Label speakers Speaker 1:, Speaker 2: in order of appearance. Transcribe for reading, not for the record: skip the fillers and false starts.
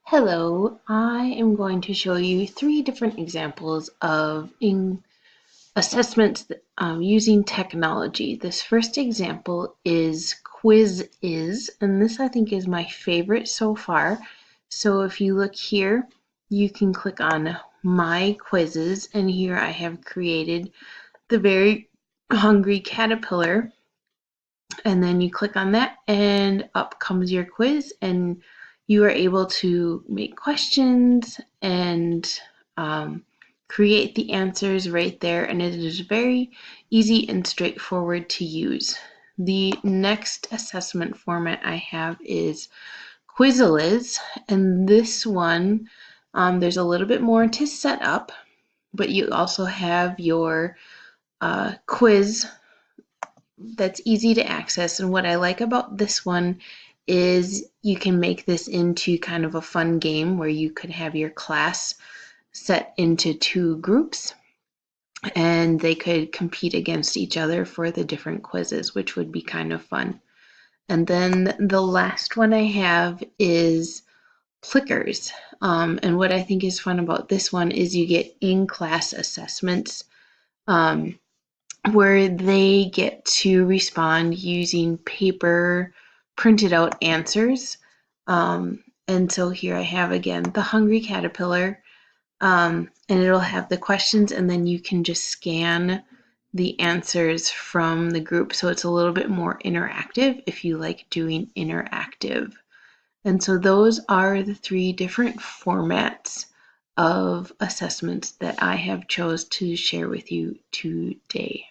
Speaker 1: Hello, I am going to show you three different examples of assessments using technology. This first example is Quiz and this I think is my favorite so far. So if you look here, you can click on My Quizzes, and here I have created the Very Hungry Caterpillar, and then you click on that and up comes your quiz, and you are able to make questions and create the answers right there, and it is very easy and straightforward to use. The next assessment format I have is Quizizz, and this one there's a little bit more to set up, but you also have your quiz that's easy to access. And what I like about this one is you can make this into kind of a fun game where you could have your class set into two groups and they could compete against each other for the different quizzes, which would be kind of fun. And then the last one I have is Plickers. And what I think is fun about this one is you get in-class assessments. Where they get to respond using paper printed out answers. And so here I have again the hungry caterpillar, and it'll have the questions, and then you can just scan the answers from the group. So it's a little bit more interactive if you like doing interactive. And so those are the three different formats of assessments that I have chose to share with you today.